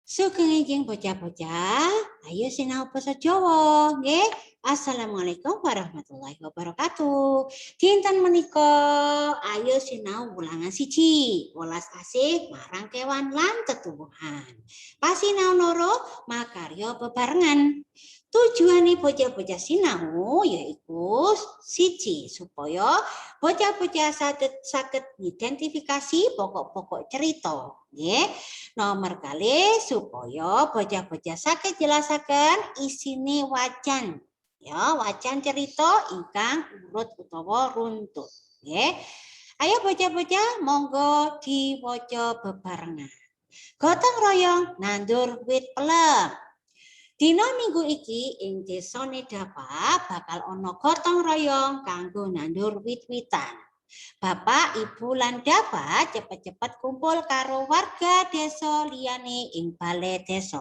Sugeng ingkang bocah-bocah, ayo sinau basa Jawa, nggih. Assalamualaikum warahmatullahi wabarakatuh. Dinten menika ayo sinau ulangan siji, welas asih marang kewan lan tetuwuhan. Pasinau loro makarya bebarengan. Tujuane bocah-bocah sinau yaiku siji supaya bocah-bocah saged ngidentifikasi pokok-pokok cerita, nggih. Nomor kali supaya bocah-bocah saged jelasaken isine wajan. Ya, wajan cerita ingkang urut utawa runtut. Nggih. Ayo bocah-bocah monggo diwaca bebarengan. Gotong royong nandur wit pelem. Dina minggu iki ing desane Dapa bakal ana gotong royong kanggo nandur wit-witan. Bapak, Ibu lan Dapa cepet-cepet kumpul karo warga desa liyane ing balai desa.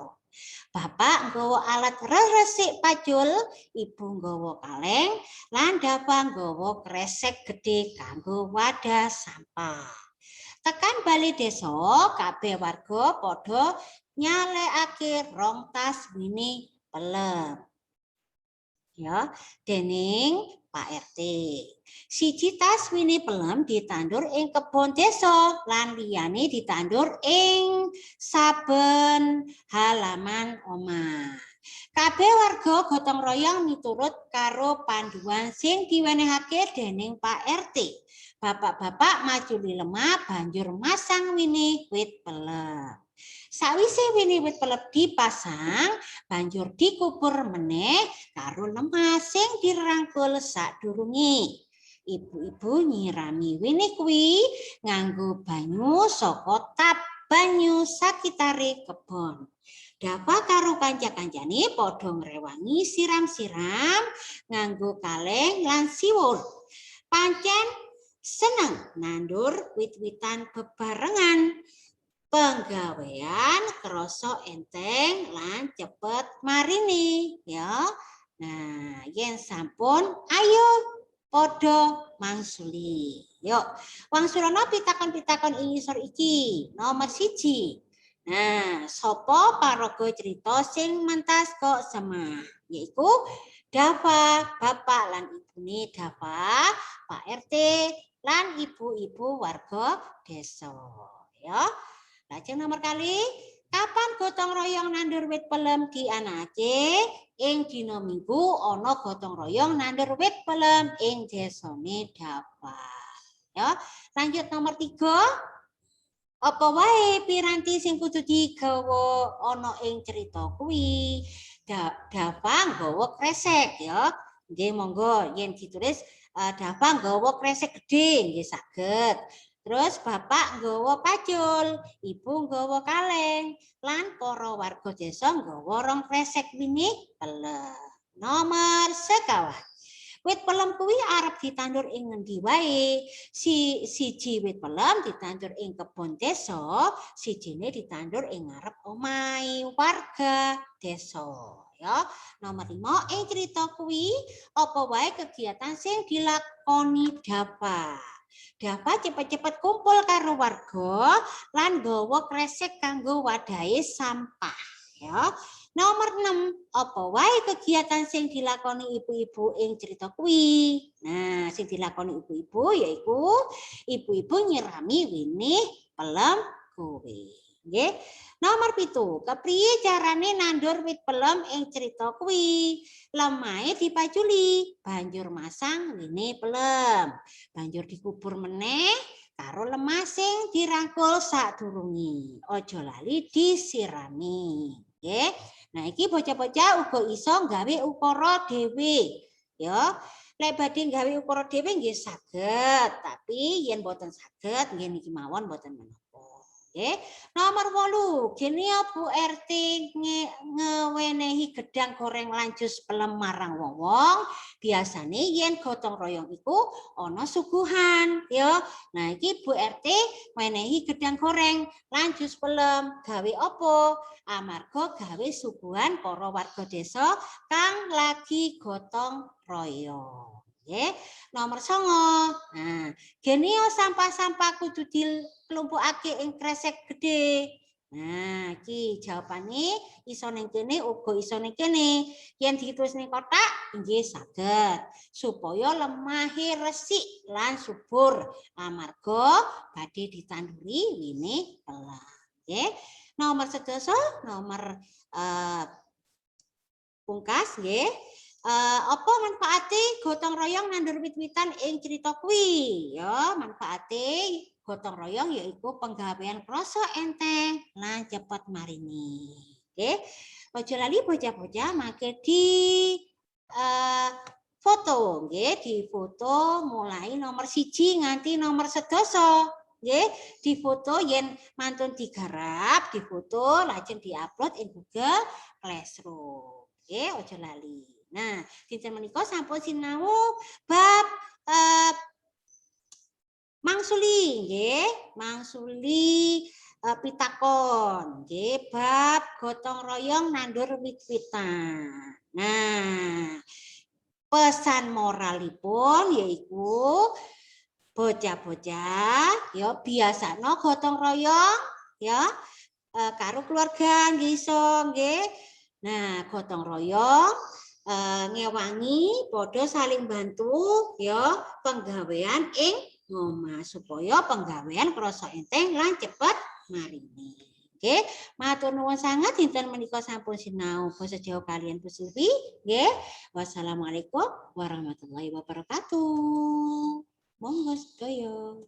Bapak nggawa alat resik pacul, Ibu nggawa kaleng, lan Dapa nggawa kresek gede kanggo wadah sampah. Tekan balai desa, kabeh warga padha nyalekake rong tas mini pelem. Ya, dening Pak RT. Siji tas mini pelem ditandur ing kebon desa lan liyane ditandur ing saben halaman omah. Kabeh warga gotong royong miturut karo panduan sing diwenehake dening Pak RT. Bapak-bapak maju di lemah banjur masang wini wit pelem. Sawise wini wit pelem dipasang, banjur dikubur meneh karo lemah sing dirangkul sadurunge. Ibu-ibu nyirami wini kuwi nganggo banyu saka tap banyu sakitare kebon. Dapa karo kanca-kancane padha ngrewangi siram-siram nganggo kaleng lan siwur. Pancen seneng nandur wit-witan bebarengan. Penggawean krasa enteng lan cepet marine ya. Nah, yen sampun ayo padha mangsuli. Yuk, wangsulana pitakon-pitakon ing ngisor iki. Nomor 1. Nah, sapa paraga cerita sing mentas kok semah? Yaiku Dapa, bapak lan ibune Dapa, Pak RT lan ibu-ibu warga desa. Ya. Lajeng nomor kali, kapan gotong royong nandur wit pelem dianakake? Ing dina Minggu ana gotong royong nandur wit pelem ing desane Dapa. Ya, lanjut nomor 3. Apa wae piranti sing kudu digawa ana ing cerita kuwi? Dapa nggawa kresek ya. Nggih monggo yen ditulis Dapa nggawa kresek gede nggih saged. Terus bapak nggawa pacul, ibu nggawa kaleng, lan para warga desa nggawa rong kresek mini pelem. Nomor sekawan. Wit pelem kuwi arep ditandur ing ngendi wae? Siji wit pelem ditandur ing kebon desa, sijine ditandur ing ngarep omahe warga desa. Ya, nomor 5 ing cerita kuwi apa wae kegiatan sing dilakoni Dapa. Dapa cepet-cepet kumpul karo warga lan nggawa kresek kanggo wadahi sampah. Ya. Nomor 6, apa wae kegiatan sing dilakoni ibu-ibu ing cerita kuwi? Nah, sing dilakoni ibu-ibu yaiku ibu-ibu nyirami winih pelem kuwi. Nggih. Nomor 7, kepriye carane nandur wit pelem ing cerita kuwi? Lemahe dipaculi, banjur masang winih pelem. Banjur dikubur meneh karo lemah sing dirangkul sadurunge. Aja lali disirami. Nggih. Nah, iki bocah-bocah uga iso gawe ukara dhewe. Ya, lek badhe gawe ukara dhewe nggih saged, tapi yen boten saged nggih niki mawon boten menapa. Nggih. Nomor 8, gene Bu RT ngewenehi gedang goreng lan jus pelem marang wong-wong. Biasane yen gotong royong iku ana suguhan, ya. Nah, iki Bu RT menehi gedang goreng lan jus pelem gawe apa? Amarga gawe suguhan para warga desa kang lagi gotong royong. Nggih. Nomor 9. Nah, gene sampah-sampah kudu diklumpukake ing kresek gede. Nah, iki jawabane iso ning kene uga iso ning kene. Yen ditulis ning kotak nggih saged supaya lemahe resik lan subur amarga badhe ditanduri wine telah. Nggih. Nomor 11 nomor pungkas nggih. Apa manfaate gotong royong nandur wit-witan ing crita kuwi? Ya, manfaate gotong royong yaiku penggawean krasa enteng lan cepet marini. Nggih. Aja lali bocah-bocah mangke di foto nggih, di foto mulai nomor 1 nganti nomor 11. Nggih, di foto yen mantun digarap, di foto lajeng diupload ing Google Classroom. Nggih, aja lali. Nah, dinten menika sampun sinau bab mangsuli nggih, mangsuli pitakon nggih, bab gotong royong nandur wit-witan. Nah, pesan moralipun yaiku bocah-bocah ya biasano gotong royong ya karo keluarga nggih iso nggih. Nah, gotong royong ngewangi padha saling bantu ya penggawean ing ngomah supaya penggawean krasa enteng lan cepet marini. Oke, matur nuwun sangat dinten menika sampun sinau basa Jawa kalian Bu Silvi nggih. Wassalamualaikum warahmatullahi wabarakatuh. Monggo sedaya.